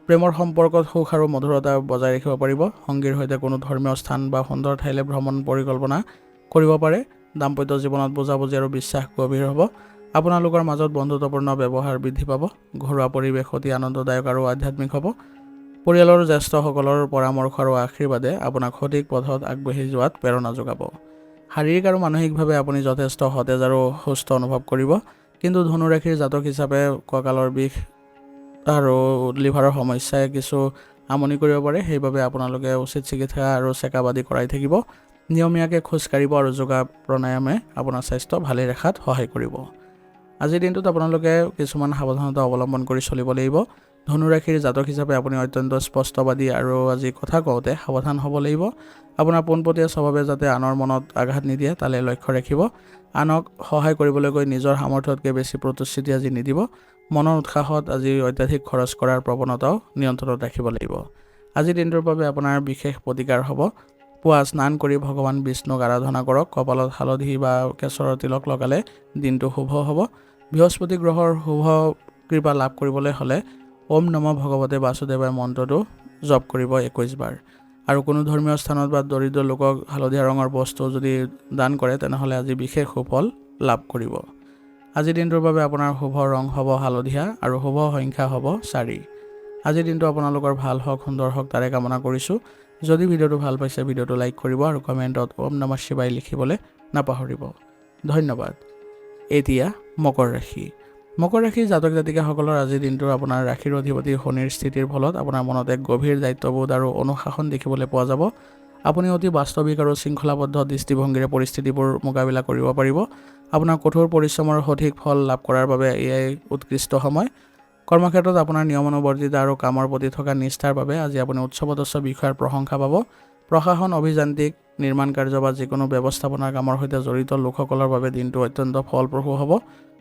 প্ৰেমৰ সম্পৰ্কত সুখ আৰু মধুৰতা বজাই ৰাখিব পাৰিব। সংগীৰ সৈতে কোনো ধৰ্মীয় স্থান বা সুন্দৰ ঠাইলৈ ভ্ৰমণ পৰিকল্পনা কৰিব পাৰে। দাম্পত্য জীৱনত বুজাবুজি আৰু বিশ্বাস গভীৰ হ'ব। আপোনালোকৰ মাজত বন্ধুত্বপূৰ্ণ ব্যৱহাৰ বৃদ্ধি পাব। ঘৰুৱা পৰিৱেশ অতি আনন্দদায়ক আৰু আধ্যাত্মিক হ'ব। পৰিয়ালৰ জ্যেষ্ঠসকলৰ পৰামৰ্শ আৰু আশীৰ্বাদে আপোনাক সঠিক পথত আগবাঢ়ি যোৱাত প্ৰেৰণা যোগাব। শাৰীৰিক আৰু মানসিকভাৱে আপুনি যথেষ্ট সতেজ আৰু সুস্থ অনুভৱ কৰিব। কিন্তু ধনুৰাশিৰ জাতক হিচাপে কঁকালৰ বিষ আৰু লিভাৰৰ সমস্যাই কিছু আমনি কৰিব পাৰে। সেইবাবে আপোনালোকে উচিত চিকিৎসা আৰু চেকআপ আদি কৰাই থাকিব। নিয়মীয়াকৈ খোজকাঢ়িব আৰু যোগা প্ৰাণায়ামে আপোনাৰ স্বাস্থ্য ভালে ৰখাত সহায় কৰিব। আজিৰ দিনটোত আপোনালোকে কিছুমান সাৱধানতা অৱলম্বন কৰি চলিব লাগিব। ধনুৰাশিৰ জাতক হিচাপে আপুনি অত্যন্ত স্পষ্টবাদী আৰু আজি কথা কওঁতে সাৱধান হ'ব লাগিব। আপোনাৰ পোনপটীয়া স্বভাৱে যাতে আনৰ মনত আঘাত নিদিয়ে তালৈ লক্ষ্য ৰাখিব। আনক সহায় কৰিবলৈ গৈ নিজৰ সামৰ্থ্যতকৈ বেছি প্ৰতিশ্ৰুতি আজি নিদিব। মনৰ উৎসাহত আজি অত্যাধিক খৰচ কৰাৰ প্ৰৱণতাও নিয়ন্ত্ৰণত ৰাখিব লাগিব। আজিৰ দিনটোৰ বাবে আপোনাৰ বিশেষ প্ৰতিকাৰ হ'ব। পুৱা স্নান কৰি ভগৱান বিষ্ণুক আৰাধনা কৰক। কপালত হালধি বা কেশৰৰ তিলক লগালে দিনটো শুভ হ'ব। বৃহস্পতি গ্ৰহৰ শুভ কৃপা লাভ কৰিবলৈ হ'লে ওম নমঃ ভগৱতে বাসুদেৱায় মন্ত্ৰটো জপ কৰিব 21 বাৰ। আৰু কোনো ধৰ্মীয় স্থানত বা দৰিদ্ৰ লোকক হালধীয়া ৰঙৰ বস্তু যদি দান কৰে তেনেহ'লে আজি বিশেষ সুফল লাভ কৰিব। আজিৰ দিনটোৰ বাবে আপোনাৰ শুভ ৰং হ'ব হালধীয়া আৰু শুভ সংখ্যা হ'ব 4। আজিৰ দিনটো আপোনালোকৰ ভাল হওক, সুন্দৰ হওক তাৰে কামনা কৰিছোঁ। যদি ভিডিঅ'টো ভাল পাইছে ভিডিঅ'টো লাইক কৰিব আৰু কমেণ্টত ওম নমঃ শিৱায় লিখিবলৈ নাপাহৰিব। ধন্যবাদ। এতিয়া মকৰ ৰাশি। মকৰ ৰাশিৰ জাতক জাতিকাসকলৰ আজিৰ দিনটোৰ আপোনাৰ ৰাশিৰ অধিপতি শনিৰ স্থিতিৰ ফলত আপোনাৰ মনত এক গভীৰ দায়িত্ববোধ আৰু অনুশাসন দেখিবলৈ পোৱা যাব। আপুনি অতি বাস্তৱিক আৰু শৃংখলাবদ্ধ দৃষ্টিভংগীৰে পৰিস্থিতিবোৰ মোকাবিলা কৰিব পাৰিব। আপোনাৰ কঠোৰ পৰিশ্ৰমৰ সঠিক ফল লাভ কৰাৰ বাবে এয়াই উৎকৃষ্ট সময়। কৰ্মক্ষেত্ৰত আপোনাৰ নিয়মানুৱৰ্তিতা আৰু কামৰ প্ৰতি থকা নিষ্ঠাৰ বাবে আজি আপুনি উচ্চপদস্থ বিষয়াৰ প্ৰশংসা পাব। প্ৰশাসন, অভিযান্ত্ৰিক, নিৰ্মাণ কাৰ্য বা যিকোনো ব্যৱস্থাপনাৰ কামৰ সৈতে জড়িত লোকসকলৰ বাবে দিনটো অত্যন্ত ফলপ্ৰসূ হ'ব।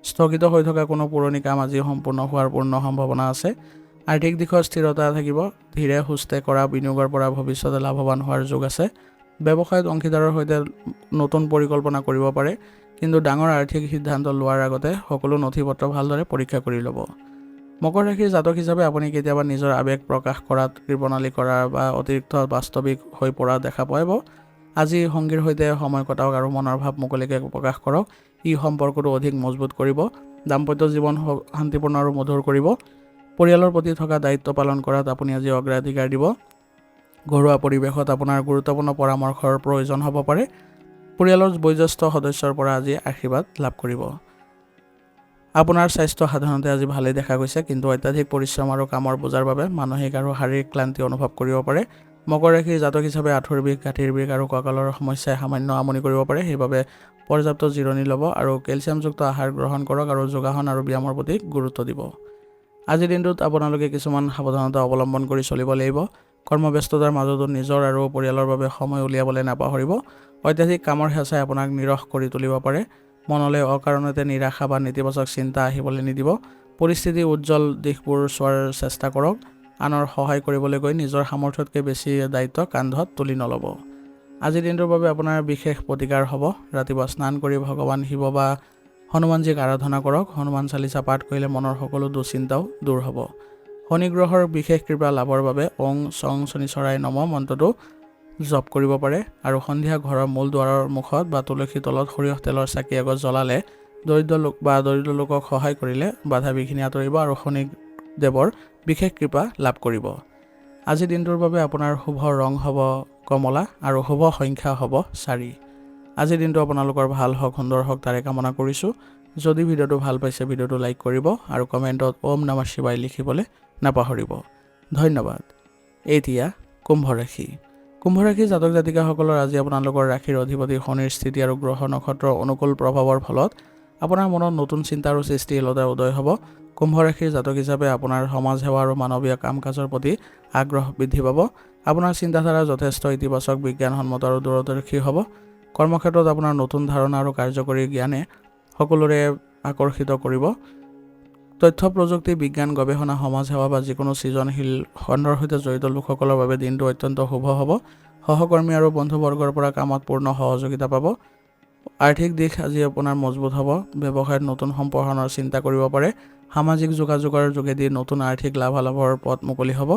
স্থগিত হৈ থকা কোনো পুৰণি কাম আজি সম্পূৰ্ণ হোৱাৰ পূৰ্ণ সম্ভাৱনা আছে। আৰ্থিক দিশত স্থিৰতা থাকিব। ধীৰে সুস্থে কৰা বিনিয়োগৰ পৰা ভৱিষ্যতে লাভৱান হোৱাৰ যোগ আছে। ব্যৱসায়ত অংশীদাৰৰ সৈতে নতুন পৰিকল্পনা কৰিব পাৰে। কিন্তু ডাঙৰ আৰ্থিক সিদ্ধান্ত লোৱাৰ আগতে সকলো নথি পত্ৰ ভালদৰে পৰীক্ষা কৰি ল'ব। মকৰ ৰাশিৰ জাতক হিচাপে আপুনি কেতিয়াবা নিজৰ আৱেগ প্ৰকাশ কৰাত কৃপণালী কৰা বা অতিৰিক্ত বাস্তৱিক হৈ পৰা দেখা পাব। আজি সংগীৰ সৈতে সময় কটাওক আৰু মনৰ ভাৱ মুকলিকৈ প্ৰকাশ কৰক। ই সম্পৰ্কটো অধিক মজবুত কৰিব। দাম্পত্য জীৱন শান্তিপূৰ্ণ আৰু মধুৰ কৰিব। পৰিয়ালৰ প্ৰতি থকা দায়িত্ব পালন কৰাত আপুনি আজি অগ্ৰাধিকাৰ দিব। ঘৰুৱা পৰিৱেশত আপোনাৰ গুৰুত্বপূৰ্ণ পৰামৰ্শৰ প্ৰয়োজন হ'ব পাৰে। পৰিয়ালৰ বয়োজ্যেষ্ঠ সদস্যৰ পৰা আজি আশীৰ্বাদ লাভ কৰিব। আপোনাৰ স্বাস্থ্য সাধাৰণতে আজি ভালেই দেখা গৈছে, কিন্তু অত্যাধিক পৰিশ্ৰম আৰু কামৰ বোজাৰ বাবে মানসিক আৰু শাৰীৰিক ক্লান্তি অনুভৱ কৰিব পাৰে। মকৰ ৰাশিৰ জাতক হিচাপে আঁঠুৰ বিষ, গাঁঠিৰ বিষ আৰু কঁকালৰ সমস্যাই সামান্য আমনি কৰিব পাৰে। সেইবাবে পৰ্যাপ্ত জিৰণি ল'ব আৰু কেলছিয়ামযুক্ত আহাৰ গ্ৰহণ কৰক আৰু যোগাসন আৰু ব্যায়ামৰ প্ৰতি গুৰুত্ব দিব। আজিৰ দিনটোত আপোনালোকে কিছুমান সাৱধানতা অৱলম্বন কৰি চলিব লাগিব। কৰ্মব্যস্ততাৰ মাজতো নিজৰ আৰু পৰিয়ালৰ বাবে সময় উলিয়াবলৈ নাপাহৰিব। অত্যাধিক কামৰ হেঁচাই আপোনাক নিৰস কৰি তুলিব পাৰে। মনলৈ অকাৰণতে নিৰাশা বা নেতিবাচক চিন্তা আহিবলৈ নিদিব। পৰিস্থিতিৰ উজ্জ্বল দিশবোৰ চোৱাৰ চেষ্টা কৰক। আনৰ সহায় কৰিবলৈ গৈ নিজৰ সামৰ্থ্যতকৈ বেছি দায়িত্ব কান্ধত তুলি নল'ব। আজিৰ দিনটোৰ বাবে আপোনাৰ বিশেষ প্ৰতিকাৰ হ'ব। ৰাতিপুৱা স্নান কৰি ভগৱান শিৱ বা হনুমানজীক আৰাধনা কৰক। হনুমান চালিচা পাঠ কৰিলে মনৰ সকলো দুশ্চিন্তাও দূৰ হ'ব। শনি গ্ৰহৰ বিশেষ কৃপা লাভৰ বাবে ওং চং শনিচৰাই নমঃ মন্ত্ৰটো জপ কৰিব পাৰে আৰু সন্ধিয়া ঘৰৰ মূল দুৱাৰৰ মুখত বা তুলসী তলত সৰিয়হ তেলৰ চাকি এগছ জ্বলালে দৰিদ্ৰ লোকক সহায় কৰিলে বাধা বিঘিনি আঁতৰিব আৰু শনিদেৱৰ বিশেষ কৃপা লাভ কৰিব। আজিৰ দিনটোৰ বাবে আপোনাৰ শুভ ৰং হ'ব কমলা আৰু শুভ সংখ্যা হ'ব 4। আজিৰ দিনটো আপোনালোকৰ ভাল হওক, সুন্দৰ হওক তাৰে কামনা কৰিছোঁ। যদি ভিডিঅ'টো ভাল পাইছে ভিডিঅ'টো লাইক কৰিব আৰু কমেণ্টত ওম নমঃ শিৱায় লিখিবলৈ নাপাহৰিব। ধন্যবাদ। এতিয়া কুম্ভ ৰাশি। কুম্ভ ৰাশি জাতক জাতিকাসকলৰ আজি আপোনালোকৰ ৰাশিৰ অধিপতি শনিৰ স্থিতি আৰু গ্ৰহ নক্ষত্ৰৰ অনুকূল প্ৰভাৱৰ ফলত আপোনাৰ মনত নতুন চিন্তা আৰু সৃষ্টিশীলতাৰ উদয় হ'ব। কুম্ভ ৰাশিৰ জাতক হিচাপে আপোনাৰ সমাজ সেৱা আৰু মানৱীয় কাম কাজৰ প্ৰতি আগ্ৰহ বৃদ্ধি পাব। আপোনাৰ চিন্তাধাৰা যথেষ্ট ইতিবাচক, বিজ্ঞানসন্মত আৰু দূৰদৰ্শী হ'ব। কৰ্মক্ষেত্ৰত আপোনাৰ নতুন ধাৰণা আৰু কাৰ্যকৰী জ্ঞানে সকলোৰে আকৰ্ষিত কৰিব। তথ্য প্ৰযুক্তি, বিজ্ঞান, গৱেষণা, সমাজ সেৱা বা যিকোনো সৃজনশীল খণ্ডৰ সৈতে জড়িত লোকসকলৰ বাবে দিনটো অত্যন্ত শুভ হ'ব। সহকৰ্মী আৰু বন্ধুবৰ্গৰ পৰা কামত পূৰ্ণ সহযোগিতা পাব। আৰ্থিক দিশ আজি আপোনাৰ মজবুত হ'ব। ব্যৱসায়ত নতুন সম্প্ৰসাৰণৰ চিন্তা কৰিব পাৰে। সামাজিক যোগাযোগৰ যোগেদি নতুন আৰ্থিক লাভালাভৰ পথ মুকলি হ'ব।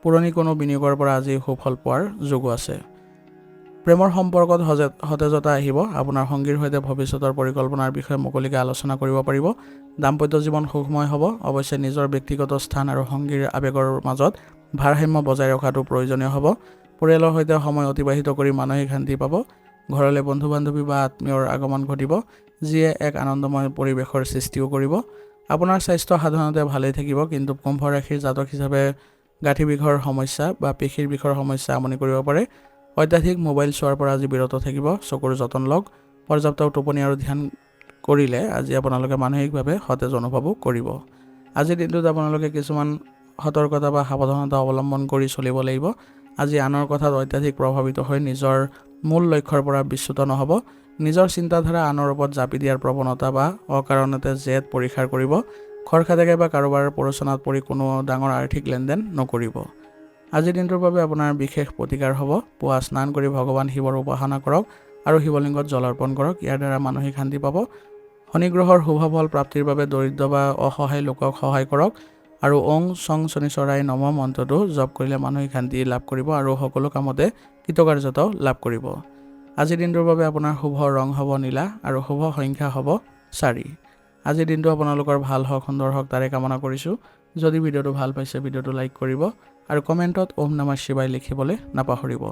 পুৰণি কোনো বিনিয়োগৰ পৰা আজি সুফল পোৱাৰ যোগো আছে। প্ৰেমৰ সম্পৰ্কত সতেজতা আহিব। আপোনাৰ সংগীৰ সৈতে ভৱিষ্যতৰ পৰিকল্পনাৰ বিষয়ে মুকলিকৈ আলোচনা কৰিব পাৰিব। দাম্পত্য জীৱন সুখময় হ'ব। অৱশ্যে নিজৰ ব্যক্তিগত স্থান আৰু সংগীৰ আৱেগৰ মাজত ভাৰসাম্য বজাই ৰখাটো প্ৰয়োজনীয় হ'ব। পৰিয়ালৰ সৈতে সময় অতিবাহিত কৰি মানসিক শান্তি পাব। ঘৰলৈ বন্ধু বান্ধৱী বা আত্মীয়ৰ আগমন ঘটিব, যিয়ে এক আনন্দময় পৰিৱেশৰ সৃষ্টিও কৰিব। আপোনাৰ স্বাস্থ্য সাধাৰণতে ভালেই থাকিব, কিন্তু কুম্ভ ৰাশিৰ জাতক হিচাপে গাঁঠি বিষৰ সমস্যা বা পেশীৰ বিষৰ সমস্যা আমনি কৰিব পাৰে। অত্যাধিক মোবাইল চোৱাৰ পৰা আজি বিৰত থাকিব। চকুৰ যতন লওক। পৰ্যাপ্ত টোপনি আৰু ধ্যান কৰিলে আজি আপোনালোকে মানসিকভাৱে সতেজ অনুভৱো কৰিব। আজিৰ দিনটোত আপোনালোকে কিছুমান সতৰ্কতা বা সাৱধানতা অৱলম্বন কৰি চলিব লাগিব। আজি আনৰ কথাত অত্যাধিক প্ৰভাৱিত হৈ নিজৰ মূল লক্ষ্যৰ পৰা বিচ্যুত নহ'ব। নিজৰ চিন্তাধাৰা আনৰ ওপৰত জাপি দিয়াৰ প্ৰৱণতা বা অকাৰণতে জেদ পৰিহাৰ কৰিব। খৰখেদাকে বা কাৰোবাৰ প্ৰৰোচনাত পৰি কোনো ডাঙৰ আৰ্থিক লেনদেন নকৰিব। আজিৰ দিনটোৰ বাবে আপোনাৰ বিশেষ প্ৰতিকাৰ হ'ব। পুৱা স্নান কৰি ভগৱান শিৱৰ উপাসনা কৰক আৰু শিৱলিংগত জল অৰ্পণ কৰক। ইয়াৰ দ্বাৰা মানসিক শান্তি পাব। শনি গ্ৰহৰ শুভ ফল প্ৰাপ্তিৰ বাবে দৰিদ্ৰ বা অসহায় লোকক সহায় কৰক আৰু ওং চং শনিশ্বৰাই নম মন্ত্ৰটো জপ কৰিলে মানসিক শান্তি লাভ কৰিব আৰু সকলো কামতে কৃতকাৰ্যতা লাভ কৰিব। আজিৰ দিনটোৰ বাবে আপোনাৰ শুভ ৰং হ'ব নীলা আৰু শুভ সংখ্যা হ'ব 4। আজিৰ দিনটো আপোনালোকৰ ভাল হওক, সুন্দৰ হওক তাৰে কামনা কৰিছোঁ। যদি ভিডিঅ'টো ভাল পাইছে ভিডিঅ'টো লাইক কৰিব আৰু কমেণ্টত ওম নমঃ শিৱায় লিখিবলৈ নাপাহৰিব।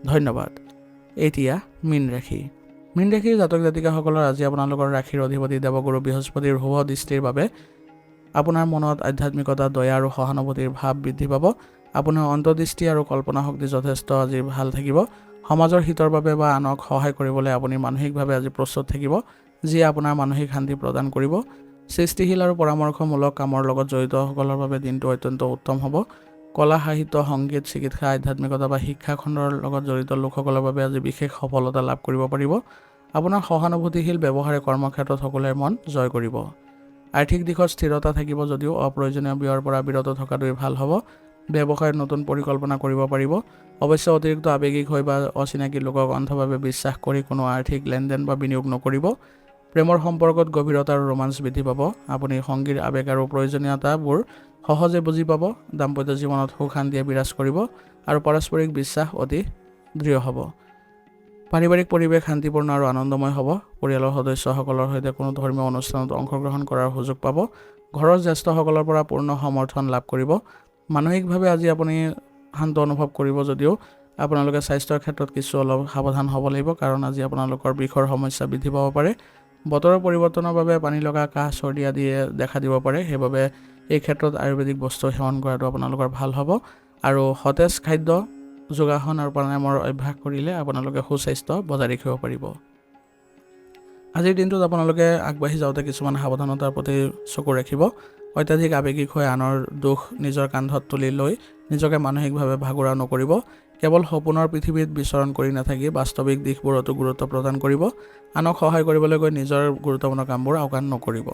ধন্যবাদ। এতিয়া মীন ৰাশি। মীন ৰাশিৰ জাতক জাতিকাসকলৰ আজি আপোনালোকৰ ৰাশিৰ অধিপতি দেৱগুৰু বৃহস্পতিৰ শুভ দৃষ্টিৰ বাবে আপোনাৰ মনত আধ্যাত্মিকতা, দয়া আৰু সহানুভূতিৰ ভাৱ বৃদ্ধি পাব। আপোনাৰ অন্তৰ্দৃষ্টি আৰু কল্পনা শক্তি যথেষ্ট আজি ভাল থাকিব। সমাজৰ হিতৰ বাবে বা আনক সহায় কৰিবলৈ আপুনি মানসিকভাৱে আজি প্ৰস্তুত থাকিব, যিয়ে আপোনাৰ মানসিক শান্তি প্ৰদান কৰিব। সৃষ্টিশীল আৰু পৰামৰ্শমূলক কামৰ লগত জড়িতসকলৰ বাবে দিনটো অত্যন্ত উত্তম হ'ব। কলা, সাহিত্য, সংগীত, চিকিৎসা, আধ্যাত্মিকতা বা শিক্ষা খণ্ডৰ লগত জড়িত লোকসকলৰ বাবে আজি বিশেষ সফলতা লাভ কৰিব পাৰিব। আপোনাৰ সহানুভূতিশীল ব্যৱহাৰে কৰ্মক্ষেত্ৰত সকলোৰে মন জয় কৰিব। আৰ্থিক দিশত স্থিৰতা থাকিব যদিও অপ্ৰয়োজনীয় ব্যয়ৰ পৰা বিৰত থকাটোৱেই ভাল হ'ব। ব্যৱসায়ত নতুন পৰিকল্পনা কৰিব পাৰিব। অৱশ্যে অতিৰিক্ত আৱেগিক হৈ বা অচিনাকি লোকক অন্ধভাৱে বিশ্বাস কৰি কোনো আৰ্থিক লেনদেন বা বিনিয়োগ নকৰিব। প্ৰেমৰ সম্পৰ্কত গভীৰতা আৰু ৰোমাঞ্চ বৃদ্ধি পাব। আপুনি সংগীৰ আৱেগ আৰু প্ৰয়োজনীয়তাবোৰ সহজে বুজি পাব। দাম্পত্য জীৱনত সুখ শান্তিয়ে বিৰাজ কৰিব আৰু পাৰস্পৰিক বিশ্বাস অতি দৃঢ় হ'ব। পাৰিবাৰিক পৰিৱেশ শান্তিপূৰ্ণ আৰু আনন্দময় হ'ব। পৰিয়ালৰ সদস্যসকলৰ সৈতে কোনো ধৰ্মীয় অনুষ্ঠানত অংশগ্ৰহণ কৰাৰ সুযোগ পাব। ঘৰৰ জ্যেষ্ঠসকলৰ পৰা পূৰ্ণ সমৰ্থন লাভ কৰিব। মানসিকভাৱে আজি আপুনি শান্ত অনুভৱ কৰিব যদিও আপোনালোকে স্বাস্থ্যৰ ক্ষেত্ৰত কিছু অলপ সাৱধান হ'ব লাগিব, কাৰণ আজি আপোনালোকৰ বিষৰ সমস্যা বৃদ্ধি পাব পাৰে। বতৰৰ পৰিৱৰ্তনৰ বাবে পানী লগা, কাহ, চৰ্দি আদিয়ে দেখা দিব পাৰে। সেইবাবে এই ক্ষেত্ৰত আয়ুৰ্বেদিক বস্তু সেৱন কৰাটো আপোনালোকৰ ভাল হ'ব আৰু সতেজ খাদ্য, যোগাসন আৰু প্ৰাণায়ামৰ অভ্যাস কৰিলে আপোনালোকে সুস্বাস্থ্য বজাই ৰাখিব পাৰিব। আজিৰ দিনটোত আপোনালোকে আগবাঢ়ি যাওঁতে কিছুমান সাৱধানতাৰ প্ৰতি চকু ৰাখিব। অত্যাধিক আৱেগিক হৈ আনৰ দুখ নিজৰ কান্ধত তুলি লৈ নিজকে মানসিকভাৱে ভাগৰুৱা নকৰিব। কেৱল সপোনৰ পৃথিৱীত বিচৰণ কৰি নাথাকি বাস্তৱিক দিশবোৰতো গুৰুত্ব প্ৰদান কৰিব। আনক সহায় কৰিবলৈ গৈ নিজৰ গুৰুত্বপূৰ্ণ কামবোৰ আওকাণ নকৰিব।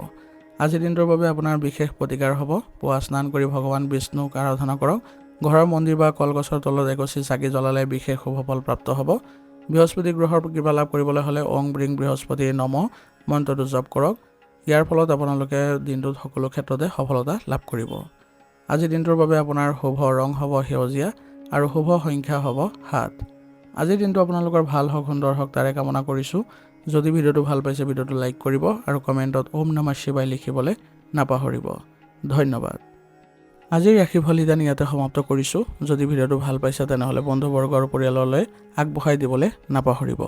আজিৰ দিনটোৰ বাবে আপোনাৰ বিশেষ প্ৰতিকাৰ হ'ব। পুৱা স্নান কৰি ভগৱান বিষ্ণুক আৰাধনা কৰক। ঘৰৰ মন্দিৰ বা কলগছৰ তলত এগছি চাকি জ্বলালে বিশেষ শুভফল প্ৰাপ্ত হ'ব। বৃহস্পতি গ্ৰহৰ কৃপা লাভ কৰিবলৈ হ'লে ওং ব্ৰিং বৃহস্পতি নম মন্ত্ৰটো জপ কৰক। ইয়াৰ ফলত আপোনালোকে দিনটোত সকলো ক্ষেত্ৰতে সফলতা লাভ কৰিব। আজিৰ দিনটোৰ বাবে আপোনাৰ শুভ ৰং হ'ব সেউজীয়া আৰু শুভ সংখ্যা হ'ব 7। আজিৰ দিনটো আপোনালোকৰ ভাল হওক, সুন্দৰ হওক তাৰে কামনা কৰিছোঁ। যদি ভিডিঅ'টো ভাল পাইছে ভিডিঅ'টো লাইক কৰিব আৰু কমেণ্টত ওম নমঃ শিৱায় লিখিবলৈ নাপাহৰিব। ধন্যবাদ। আজিৰ ৰাশিফল নিদান ইয়াতে সমাপ্ত কৰিছোঁ। যদি ভিডিঅ'টো ভাল পাইছে তেনেহ'লে বন্ধুবৰ্গ আৰু পৰিয়াললৈ আগবঢ়াই দিবলৈ নাপাহৰিব।